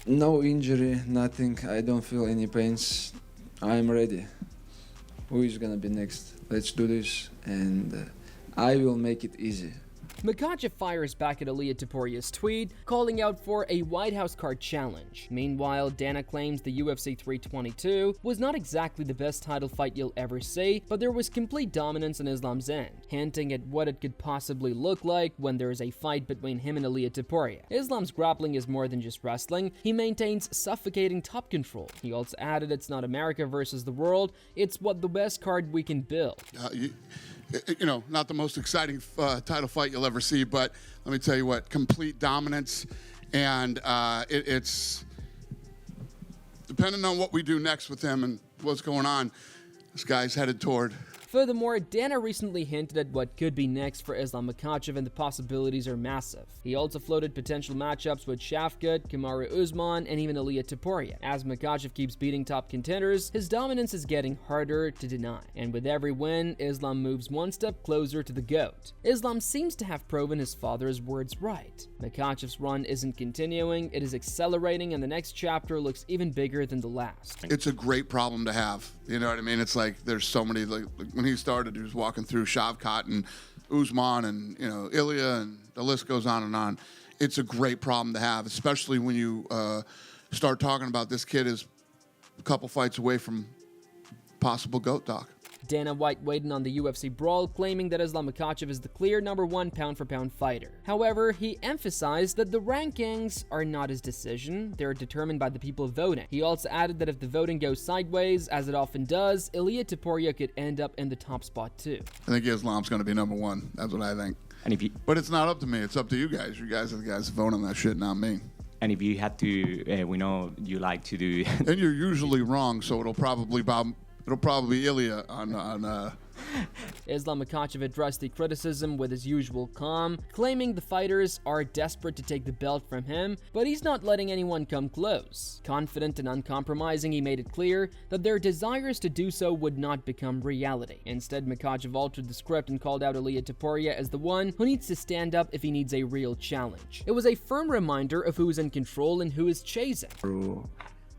No injury, nothing. I don't feel any pains. I'm ready. Who is gonna be next? Let's do this, and I will make it easy. Makhachev fires back at Ilia Topuria's tweet, calling out for a White House card challenge. Meanwhile, Dana claims the UFC 322 was not exactly the best title fight you'll ever see, but there was complete dominance on Islam's end, hinting at what it could possibly look like when there is a fight between him and Ilia Topuria. Islam's grappling is more than just wrestling, he maintains suffocating top control. He also added it's not America versus the world, it's what the best card we can build. Not the most exciting title fight you'll ever see, but let me tell you what, complete dominance, and it's depending on what we do next with him and what's going on, this guy's headed toward. Furthermore, Dana recently hinted at what could be next for Islam Makhachev, and the possibilities are massive. He also floated potential matchups with Shavkat, Kamaru Usman, and even Ilia Topuria. As Makhachev keeps beating top contenders, his dominance is getting harder to deny. And with every win, Islam moves one step closer to the GOAT. Islam seems to have proven his father's words right. Makhachev's run isn't continuing, it is accelerating, and the next chapter looks even bigger than the last. It's a great problem to have. You know what I mean? It's like there's so many, like when he started, he was walking through Shavkat and Usman and, Ilia, and the list goes on and on. It's a great problem to have, especially when you start talking about this kid is a couple fights away from possible GOAT talk. Dana White weighed in on the UFC brawl, claiming that Islam Makhachev is the clear #1 pound-for-pound fighter. However, he emphasized that the rankings are not his decision, they're determined by the people voting. He also added that if the voting goes sideways, as it often does, Ilia Topuria could end up in the top spot too. I think Islam's going to be #1. That's what I think. But it's not up to me. It's up to you guys. You guys are the guys that vote on that shit, not me. And if you had to, we know you like to do... And you're usually wrong, so it'll probably be Ilia on Islam Makhachev addressed the criticism with his usual calm, claiming the fighters are desperate to take the belt from him, but he's not letting anyone come close. Confident and uncompromising, he made it clear that their desires to do so would not become reality. Instead, Makhachev altered the script and called out Ilia Topuria as the one who needs to stand up if he needs a real challenge. It was a firm reminder of who is in control and who is chasing.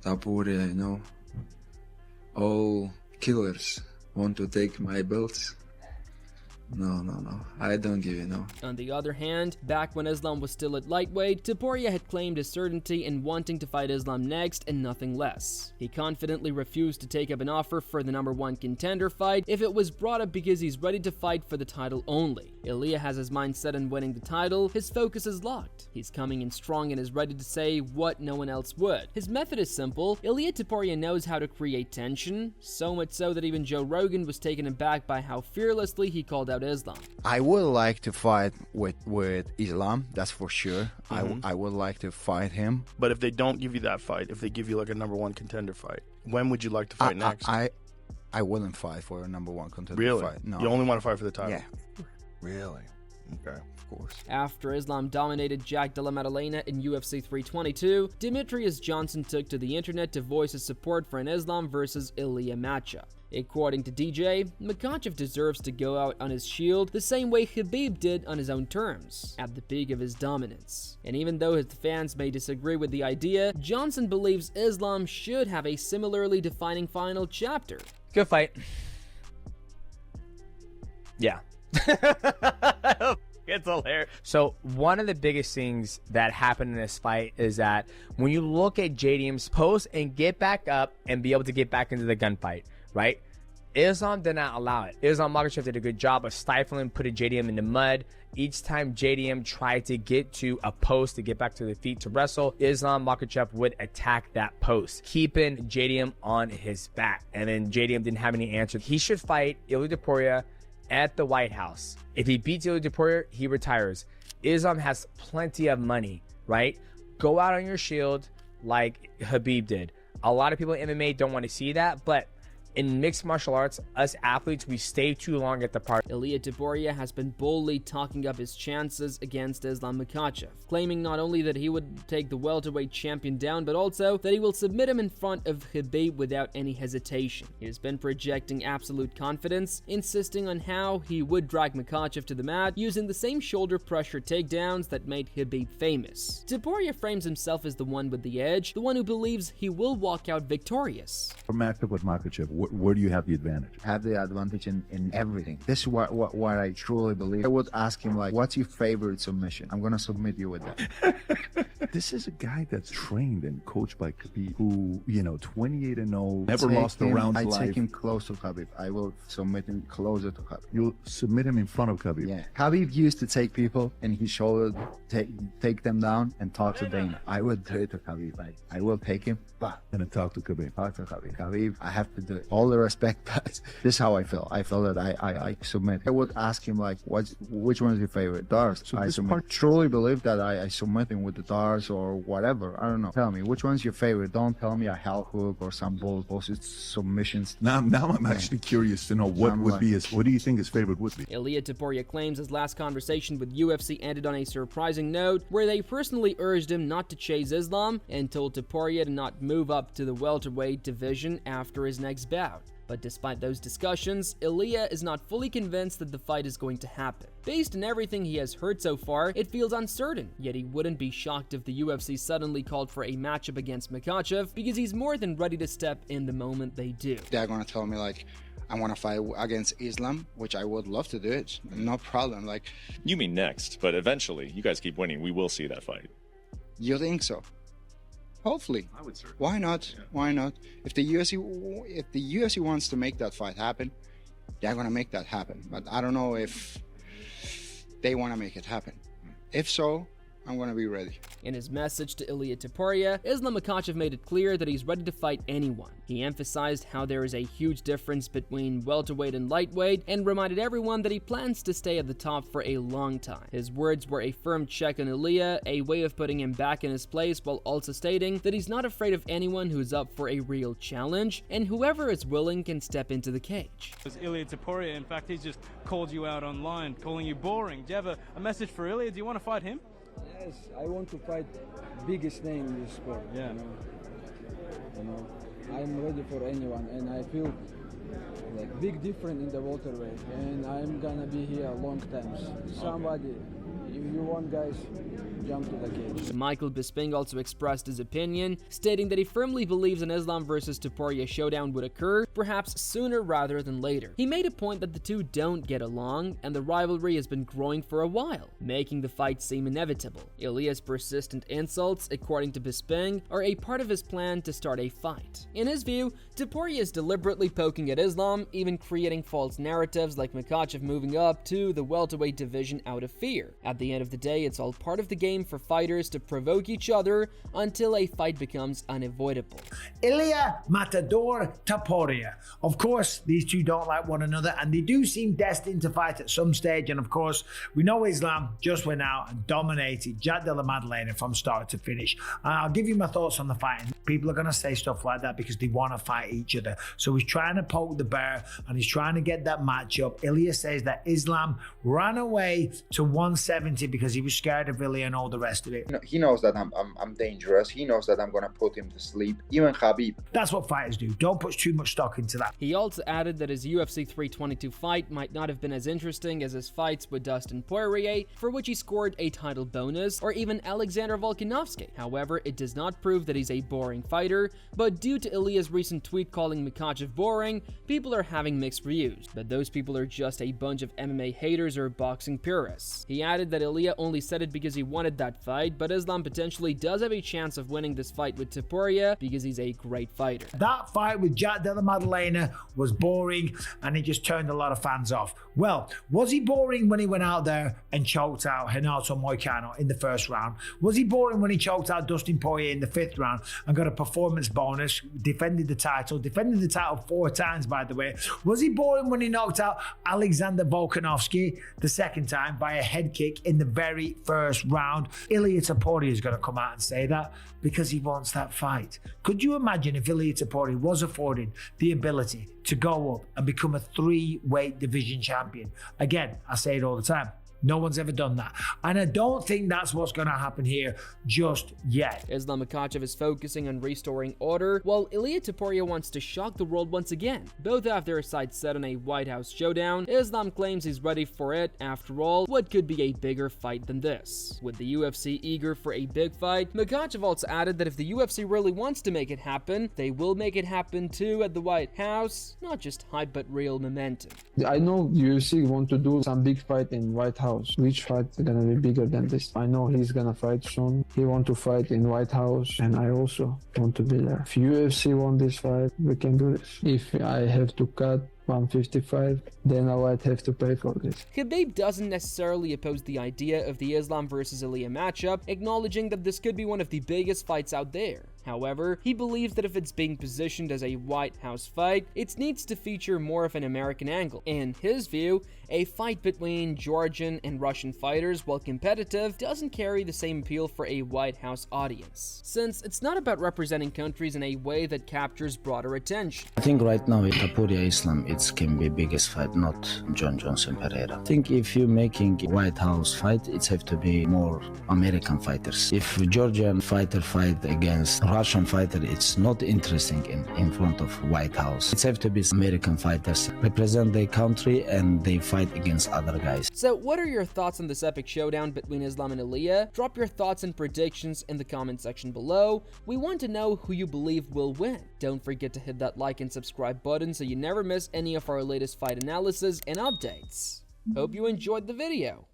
Topuria, all killers want to take my belts. No, I don't give you On the other hand, back when Islam was still at lightweight, Topuria had claimed his certainty in wanting to fight Islam next and nothing less. He confidently refused to take up an offer for the #1 contender fight if it was brought up because he's ready to fight for the title only. Ilia has his mind set on winning the title, his focus is locked. He's coming in strong and is ready to say what no one else would. His method is simple. Ilia Topuria knows how to create tension, so much so that even Joe Rogan was taken aback by how fearlessly he called out Islam. I would like to fight with Islam, that's for sure. I would like to fight him. But if they don't give you that fight, if they give you like a #1 contender fight, when would you like to fight next? I wouldn't fight for a #1 contender really? fight. No. You only want to fight for the title? Yeah. Really? Okay. Of course. After Islam dominated Jack Della Maddalena in UFC 322, Demetrius Johnson took to the internet to voice his support for an Islam versus Ilia matchup. According to DJ, Makhachev deserves to go out on his shield the same way Khabib did on his own terms, at the peak of his dominance. And even though his fans may disagree with the idea, Johnson believes Islam should have a similarly defining final chapter. Good fight. Yeah. It's hilarious. So one of the biggest things that happened in this fight is that when you look at JDM's post and get back up and be able to get back into the gunfight, right? Islam did not allow it. Islam Makhachev did a good job of stifling, putting JDM in the mud. Each time JDM tried to get to a post to get back to the feet to wrestle, Islam Makhachev would attack that post, keeping JDM on his back. And then JDM didn't have any answer. He should fight Ilia Topuria at the White House. If he beats Ilia Topuria, he retires. Islam has plenty of money, right? Go out on your shield like Khabib did. A lot of people in MMA don't want to see that, but in mixed martial arts, us athletes, we stay too long at the party. Ilia Topuria has been boldly talking up his chances against Islam Makhachev, claiming not only that he would take the welterweight champion down, but also that he will submit him in front of Khabib without any hesitation. He has been projecting absolute confidence, insisting on how he would drag Makhachev to the mat using the same shoulder pressure takedowns that made Khabib famous. Topuria frames himself as the one with the edge, the one who believes he will walk out victorious. For matchup with Makhachev, where do you have the advantage? Have the advantage in everything. This is what I truly believe. I would ask him, like, what's your favorite submission? I'm gonna submit you with that. This is a guy that's trained and coached by Khabib, who, 28-0, never lost a round I life. take him close to Khabib. I will submit him closer to Khabib. You'll submit him in front of Khabib. Yeah. Khabib used to take people in his shoulder, take them down and talk to Dana. I would do it to Khabib. I will take him, but And then talk to Khabib. talk to Khabib. Khabib, I have to do it. All the respect, but this is how I feel. I feel that I submit. I would ask him, like, which one is your favorite? Darts. So I this submit. part- Truly believe that I submit him with the darts or whatever. I don't know. Tell me, which one's your favorite? Don't tell me a hell hook or some bullshit submissions. Now I'm actually curious to know what would be his. What do you think his favorite would be? Ilia Topuria claims his last conversation with UFC ended on a surprising note, where they personally urged him not to chase Islam and told Topuria to not move up to the welterweight division after his next bout. But despite those discussions, Ilia is not fully convinced that the fight is going to happen. Based on everything he has heard so far, it feels uncertain, yet he wouldn't be shocked if the UFC suddenly called for a matchup against Makhachev, because he's more than ready to step in the moment they do. They're gonna tell me, like, I want to fight against Islam, which I would love to do it, no problem. Like, You mean next, but eventually, you guys keep winning, we will see that fight. you think so? Hopefully. I would certainly. Why not? Yeah. Why not? If the UFC wants to make that fight happen, they're gonna make that happen. But I don't know if they want to make it happen. If so, I'm gonna be ready. In his message to Ilia Topuria, Islam Makhachev made it clear that he's ready to fight anyone. He emphasized how there is a huge difference between welterweight and lightweight, and reminded everyone that he plans to stay at the top for a long time. His words were a firm check on Ilia, a way of putting him back in his place, while also stating that he's not afraid of anyone who's up for a real challenge, and whoever is willing can step into the cage. Ilia Topuria, in fact, he's just called you out online, calling you boring. Do you have a message for Ilia? Do you want to fight him? Yes, I want to fight biggest name in this sport. Yeah. I'm ready for anyone, and I feel like big difference in the welterweight, and I'm gonna be here a long time. Somebody, if you want, guys, jump to the cage. Michael Bisping also expressed his opinion, stating that he firmly believes an Islam versus Topuria showdown would occur, perhaps sooner rather than later. He made a point that the two don't get along, and the rivalry has been growing for a while, making the fight seem inevitable. Ilia's persistent insults, according to Bisping, are a part of his plan to start a fight. In his view, Topuria is deliberately poking at Islam, even creating false narratives like Makhachev moving up to the welterweight division out of fear. At the end of the day, it's all part of the game for fighters to provoke each other until a fight becomes unavoidable. Ilia Matador Topuria. Of course, these two don't like one another, and they do seem destined to fight at some stage. And of course, we know Islam just went out and dominated Jack Della Maddalena from start to finish. And I'll give you my thoughts on the fighting. People are going to say stuff like that because they want to fight each other. So he's trying to poke the bear, and he's trying to get that matchup. Ilia says that Islam ran away to 170 because he was scared of Ilia and all the rest of it. He knows that I'm dangerous. He knows that I'm gonna put him to sleep. Even Khabib. That's what fighters do. Don't put too much stock into that. He also added that his UFC 322 fight might not have been as interesting as his fights with Dustin Poirier, for which he scored a title bonus, or even Alexander Volkanovski. However, it does not prove that he's a boring fighter, but due to Ilia's recent tweet calling Makhachev boring, people are having mixed reviews, but those people are just a bunch of MMA haters or boxing purists. He added that Ilia only said it because he wanted that fight, but Islam potentially does have a chance of winning this fight with Topuria because he's a great fighter. That fight with Jack Della Maddalena was boring, and it just turned a lot of fans off. Well, was he boring when he went out there and choked out Renato Moicano in the first round? Was he boring when he choked out Dustin Poirier in the 5th round and got a performance bonus, defended the title 4 times, by the way? Was he boring when he knocked out Alexander Volkanovski the 2nd time by a head kick in the very first round? around. Ilia Topuria is going to come out and say that because he wants that fight. Could you imagine if Ilia Topuria was afforded the ability to go up and become a 3-weight division champion? Again, I say it all the time. No one's ever done that. And I don't think that's what's going to happen here just yet. Islam Makhachev is focusing on restoring order, while Ilia Topuria wants to shock the world once again. Both have their sights set on a White House showdown. Islam claims he's ready for it. After all, what could be a bigger fight than this? With the UFC eager for a big fight, Makhachev also added that if the UFC really wants to make it happen, they will make it happen too at the White House. Not just hype, but real momentum. I know UFC want to do some big fight in White House. Which fight is gonna be bigger than this? I know he's gonna fight soon. He want to fight in White House, and I also want to be there. If UFC want this fight, we can do this. If I have to cut 155, then I might have to pay for this. Khabib doesn't necessarily oppose the idea of the Islam versus Ilia matchup, acknowledging that this could be one of the biggest fights out there. However, he believes that if it's being positioned as a White House fight, it needs to feature more of an American angle. In his view, a fight between Georgian and Russian fighters, while competitive, doesn't carry the same appeal for a White House audience, since it's not about representing countries in a way that captures broader attention. I think right now Topuria Islam, it can be biggest fight, not John Johnson Pereira. I think if you're making White House fight, it have to be more American fighters. If Georgian fighter fight against Russian fighter, it's not interesting in front of White House. It have to be American fighters, represent their country and they fight against other guys. So what are your thoughts on this epic showdown between Islam and Ilia? Drop your thoughts and predictions in the comment section below. We want to know who you believe will win. Don't forget to hit that like and subscribe button so you never miss any of our latest fight analysis and updates. Hope you enjoyed the video.